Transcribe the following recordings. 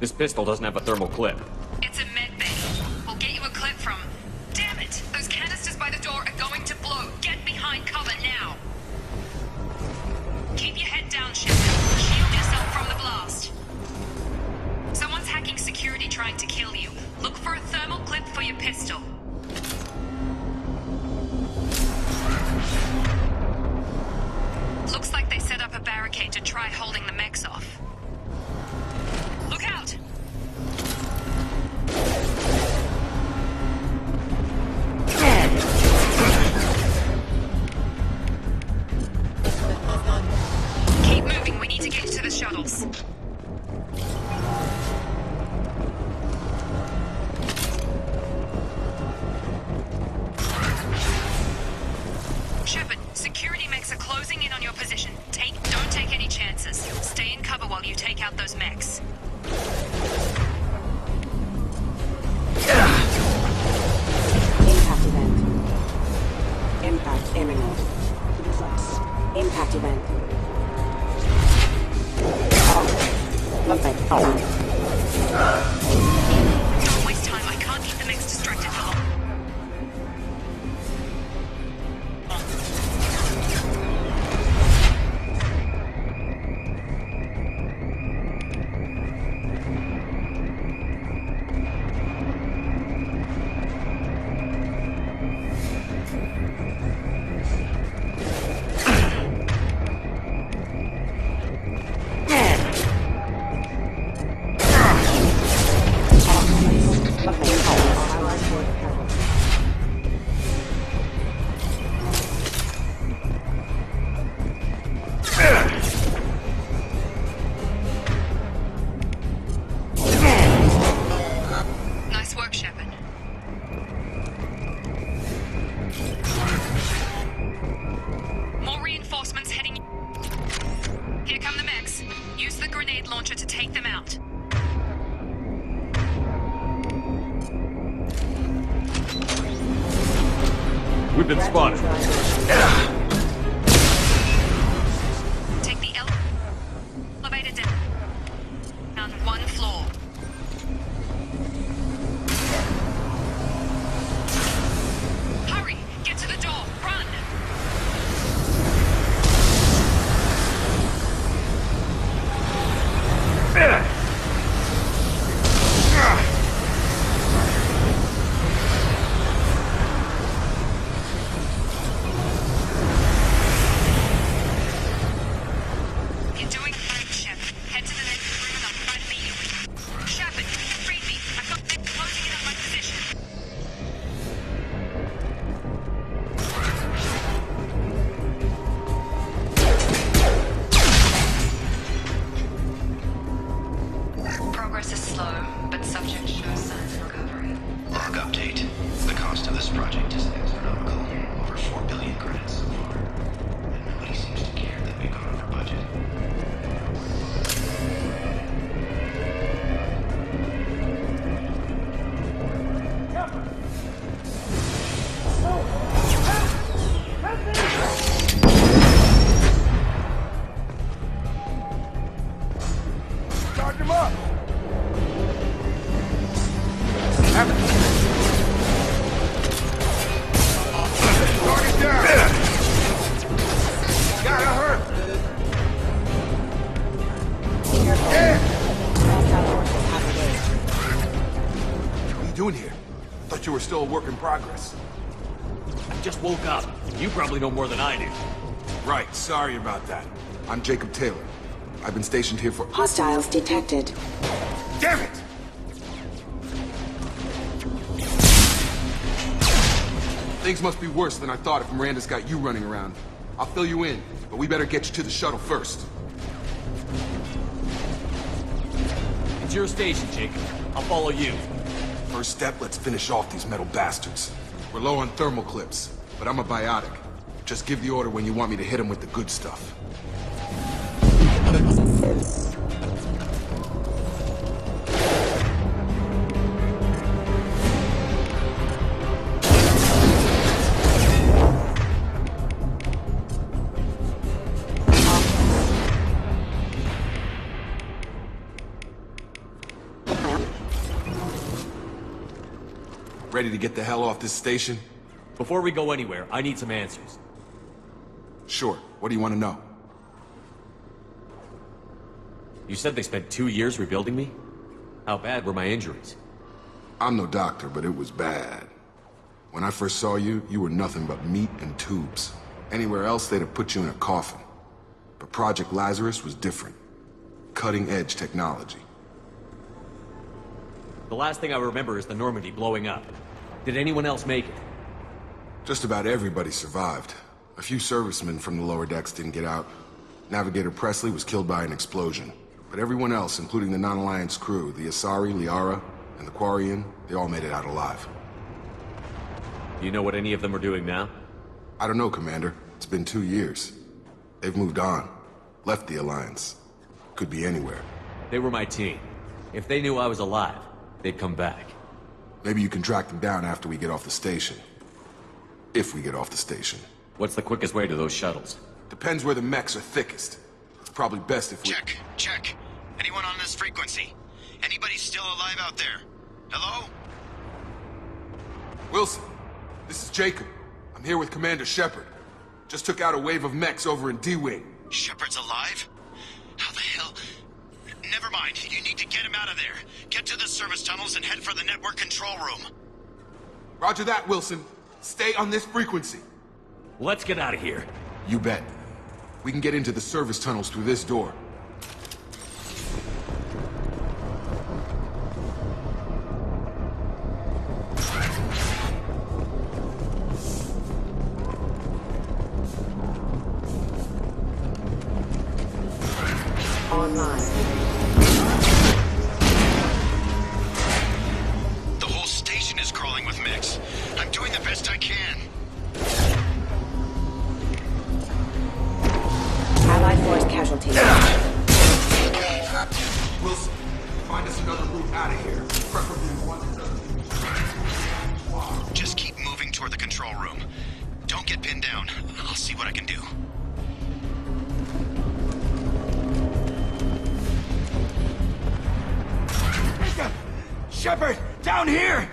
This pistol doesn't have a thermal clip. It's a med bay. We'll get you a clip from... Damn it! Those canisters by the door are going to blow. Get behind cover now. Keep your head down, Shepard. Shield yourself from the blast. Someone's hacking security trying to kill you. Look for a thermal clip for your pistol. Looks like they set up a barricade to try holding the mechs off. Look out! Keep moving, we need to get to the shuttles. Shepard, security mechs are closing in on your position. Don't take any chances. Stay in cover while you take out those mechs. Impact event. Impact imminent. Impact event. Don't waste time. I can't keep the mechs distracted for long. Nice work, Shepard. More reinforcements heading... Here come the mechs. Use the grenade launcher to take them out. We've been spotted. Take the elevator down one floor. Hurry! Get to the door! Run! You're doing great, Shep. Head to the next room and I'll try to meet you. Shepard, read me. I've got them closing in on my position. Progress is slow, but subject shows signs of recovery. Log update. The cost of this project is astronomical. Over 4 billion credits so far. And nobody seems to care that we've gone over budget. Charge him up! Target down! Gotta hurt! Yeah! What are you doing here? Thought you were still a work in progress. I just woke up. You probably know more than I do. Right, sorry about that. I'm Jacob Taylor. I've been stationed here for... Hostiles detected. Damn it! Things must be worse than I thought if Miranda's got you running around. I'll fill you in, but we better get you to the shuttle first. It's your station, Jacob. I'll follow you. First step, let's finish off these metal bastards. We're low on thermal clips, but I'm a biotic. Just give the order when you want me to hit them with the good stuff. Ready to get the hell off this station? Before we go anywhere, I need some answers. Sure. What do you want to know? You said they spent 2 years rebuilding me? How bad were my injuries? I'm no doctor, but it was bad. When I first saw you, you were nothing but meat and tubes. Anywhere else, they'd have put you in a coffin. But Project Lazarus was different. Cutting-edge technology. The last thing I remember is the Normandy blowing up. Did anyone else make it? Just about everybody survived. A few servicemen from the lower decks didn't get out. Navigator Presley was killed by an explosion. But everyone else, including the non-Alliance crew, the Asari, Liara, and the Quarian, they all made it out alive. Do you know what any of them are doing now? I don't know, Commander. It's been 2 years. They've moved on. Left the Alliance. Could be anywhere. They were my team. If they knew I was alive, they'd come back. Maybe you can track them down after we get off the station. If we get off the station. What's the quickest way to those shuttles? Depends where the mechs are thickest. It's probably best if we... Check. Anyone on this frequency? Anybody still alive out there? Hello? Wilson, this is Jacob. I'm here with Commander Shepard. Just took out a wave of mechs over in D-Wing. Shepard's alive? How the hell? Never mind. You need to get him out of there. Get to the service tunnels and head for the network control room. Roger that, Wilson. Stay on this frequency. Let's get out of here. You bet. We can get into the service tunnels through this door. Online. The whole station is crawling with mechs. I'm doing the best I can. Allied force casualties. Wilson, find us another route out of here. Preferably one that doesn't... Just keep moving toward the control room. Don't get pinned down. I'll see what I can do. Shepard, down here!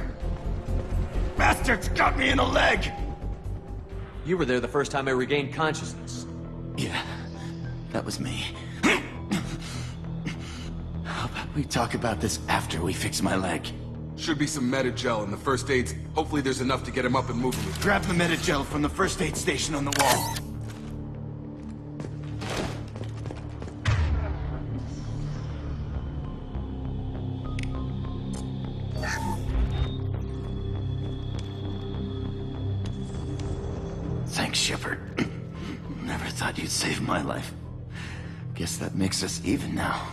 Bastards got me in the leg! You were there the first time I regained consciousness. Yeah, that was me. How about we talk about this after we fix my leg? Should be some meta-gel in the first aids. Hopefully there's enough to get him up and moving. Grab the meta-gel from the first aid station on the wall. Thanks, Shepard. Never thought you'd save my life. Guess that makes us even now.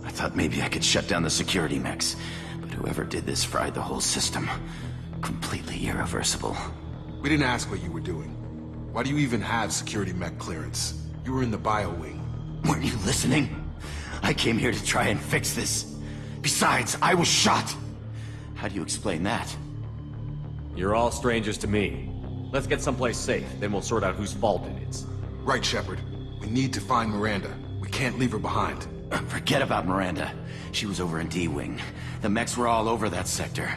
I thought maybe I could shut down the security mechs, but whoever did this fried the whole system. Completely irreversible. We didn't ask what you were doing. Why do you even have security mech clearance? You were in the bio wing. Weren't you listening? I came here to try and fix this. Besides, I was shot. How do you explain that? You're all strangers to me. Let's get someplace safe, then we'll sort out whose fault it is. Right, Shepard. We need to find Miranda. We can't leave her behind. Forget about Miranda. She was over in D-Wing. The mechs were all over that sector.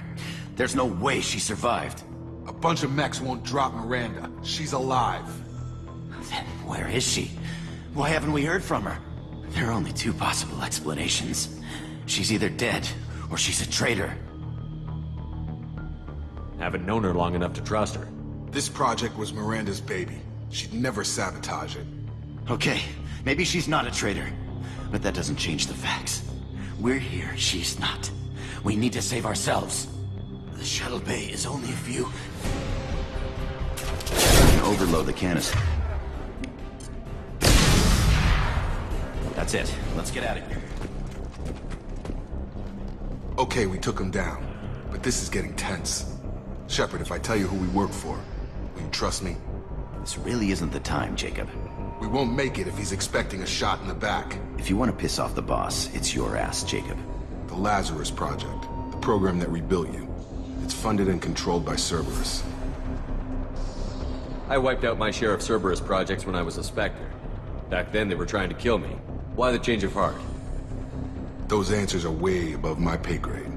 There's no way she survived. A bunch of mechs won't drop Miranda. She's alive. Then where is she? Why haven't we heard from her? There are only two possible explanations. She's either dead, or she's a traitor. Haven't known her long enough to trust her. This project was Miranda's baby. She'd never sabotage it. Okay, maybe she's not a traitor. But that doesn't change the facts. We're here, she's not. We need to save ourselves. The shuttle bay is only a few... Overload the canister. That's it. Let's get out of here. Okay, we took him down. But this is getting tense. Shepard, if I tell you who we work for, will you trust me? This really isn't the time, Jacob. We won't make it if he's expecting a shot in the back. If you want to piss off the boss, it's your ass, Jacob. The Lazarus Project. The program that rebuilt you. It's funded and controlled by Cerberus. I wiped out my share of Cerberus projects when I was a Spectre. Back then they were trying to kill me. Why the change of Those answers are way above my pay grade.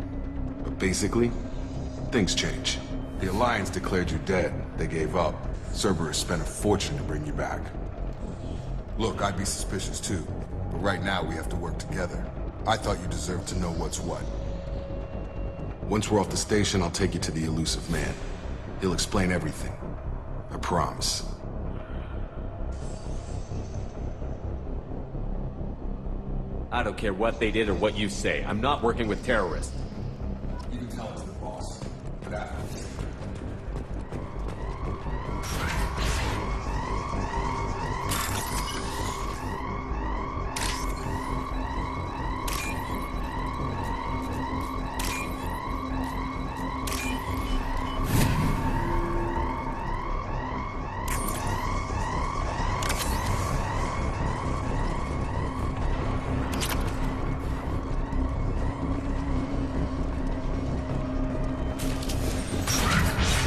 But basically, things change. The Alliance declared you dead. They gave up. Cerberus spent a fortune to bring you back. Look, I'd be suspicious too, but right now we have to work together. I thought you deserved to know what's what. Once we're off the station, I'll take you to the elusive man. He'll explain everything. I promise. I don't care what they did or what you say. I'm not working with terrorists. You can tell it to the boss. But after.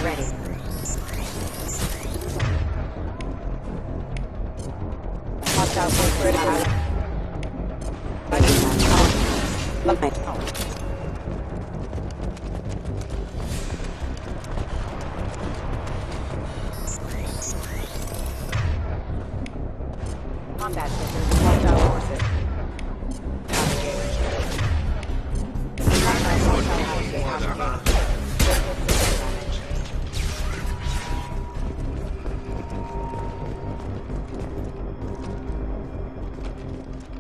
Ready. Hostile force critical. Look, mate. Combat systems. Hostile forces.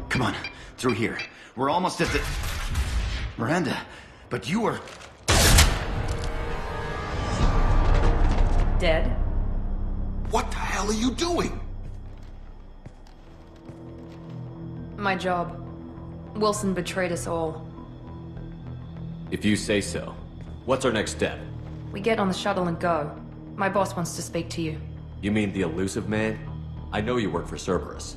Come on, through here. We're almost at the... Miranda, but you were... Dead? What the hell are you doing? My job. Wilson betrayed us all. If you say so. What's our next step? We get on the shuttle and go. My boss wants to speak to you. You mean the elusive man? I know you work for Cerberus.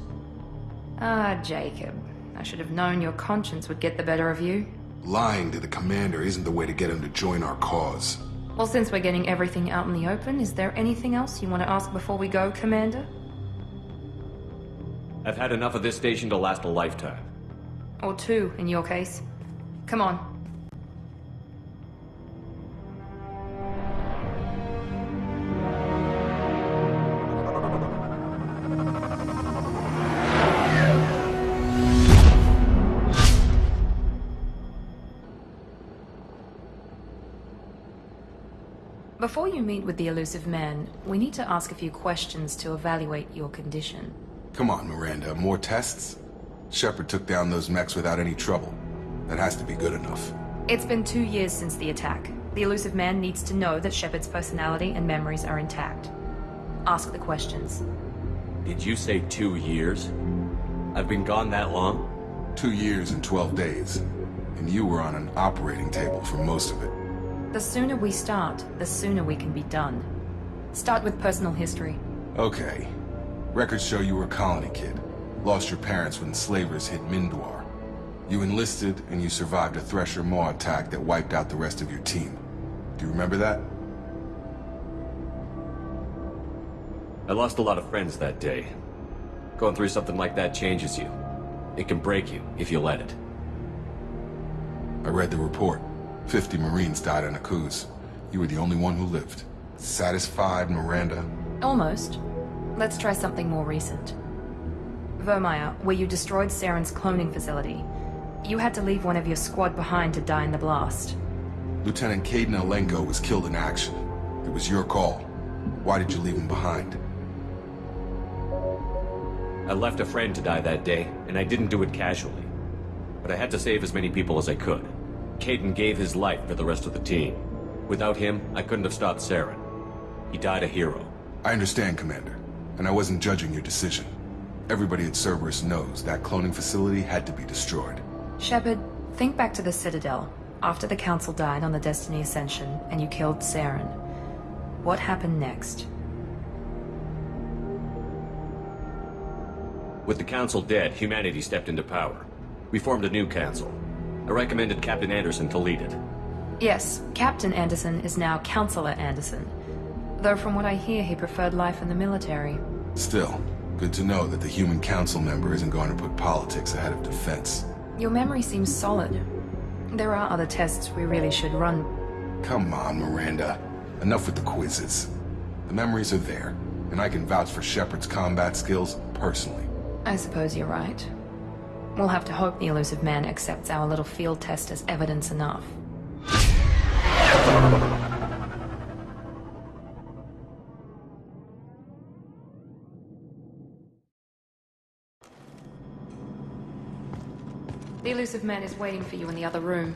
Ah, Jacob. I should have known your conscience would get the better of you. Lying to the commander isn't the way to get him to join our cause. Well, since we're getting everything out in the open, is there anything else you want to ask before we go, Commander? I've had enough of this station to last a lifetime. Or two, in your case. Come on. Before you meet with the elusive man, we need to ask a few questions to evaluate your condition. Come on, Miranda, more tests? Shepard took down those mechs without any trouble. That has to be good enough. It's been 2 years since the attack. The elusive man needs to know that Shepard's personality and memories are intact. Ask the questions. Did you say 2 years? I've been gone that long? 2 years and 12 days. And you were on an operating table for most of it. The sooner we start, the sooner we can be done. Start with personal history. Okay. Records show you were a colony kid. Lost your parents when enslavers hit Mindwar. You enlisted and you survived a Thresher Maw attack that wiped out the rest of your team. Do you remember that? I lost a lot of friends that day. Going through something like that changes you. It can break you if you let it. I read the report. 50 Marines died in a cruise. You were the only one who lived. Satisfied, Miranda? Almost. Let's try something more recent. Vermeer, where you destroyed Saren's cloning facility. You had to leave one of your squad behind to die in the blast. Lieutenant Caden Alenko was killed in action. It was your call. Why did you leave him behind? I left a friend to die that day, and I didn't do it casually. But I had to save as many people as I could. Caden gave his life for the rest of the team. Without him, I couldn't have stopped Saren. He died a hero. I understand, Commander. And I wasn't judging your decision. Everybody at Cerberus knows that cloning facility had to be destroyed. Shepard, think back to the Citadel, after the Council died on the Destiny Ascension, and you killed Saren. What happened next? With the Council dead, humanity stepped into power. We formed a new Council. I recommended Captain Anderson to lead it. Yes, Captain Anderson is now Counselor Anderson. Though from what I hear, he preferred life in the military. Still, good to know that the human council member isn't going to put politics ahead of defense. Your memory seems solid. There are other tests we really should run. Come on, Miranda. Enough with the quizzes. The memories are there, and I can vouch for Shepard's combat skills personally. I suppose you're right. We'll have to hope the elusive man accepts our little field test as evidence enough. The elusive man is waiting for you in the other room.